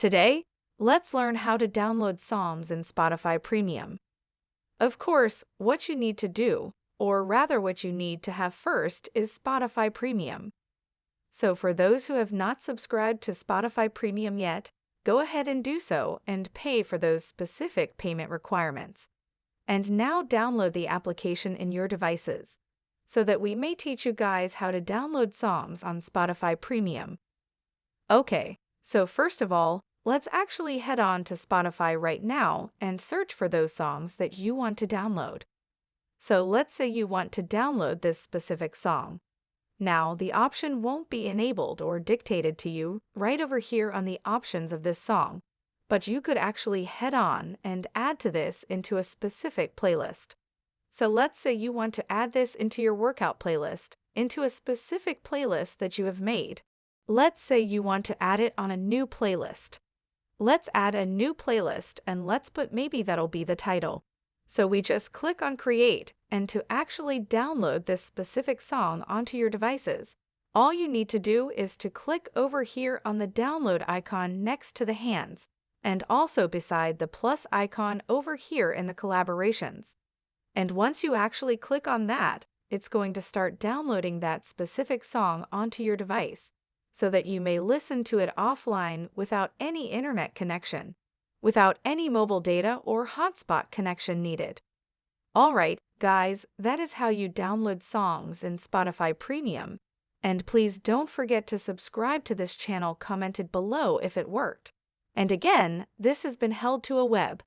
Today, let's learn how to download songs in Spotify Premium. Of course, what you need to do, or rather what you need to have first, is Spotify Premium. So for those who have not subscribed to Spotify Premium yet, go ahead and do so and pay for those specific payment requirements. And now download the application in your devices, so that we may teach you guys how to download songs on Spotify Premium. Okay, so first of all, let's actually head on to Spotify right now and search for those songs that you want to download. So let's say you want to download this specific song. Now, the option won't be enabled or dictated to you right over here on the options of this song, but you could actually head on and add to this into a specific playlist. So let's say you want to add this into your workout playlist, into a specific playlist that you have made. Let's say you want to add it on a new playlist. Let's add a new playlist and let's put maybe that'll be the title. So we just click on Create, and to actually download this specific song onto your devices, all you need to do is to click over here on the download icon next to the hands, and also beside the plus icon over here in the collaborations. And once you actually click on that, it's going to start downloading that specific song onto your device, so that you may listen to it offline without any internet connection, without any mobile data or hotspot connection needed. Alright, guys, that is how you download songs in Spotify Premium. And please don't forget to subscribe to this channel commented below if it worked. And again, this has been held to a web.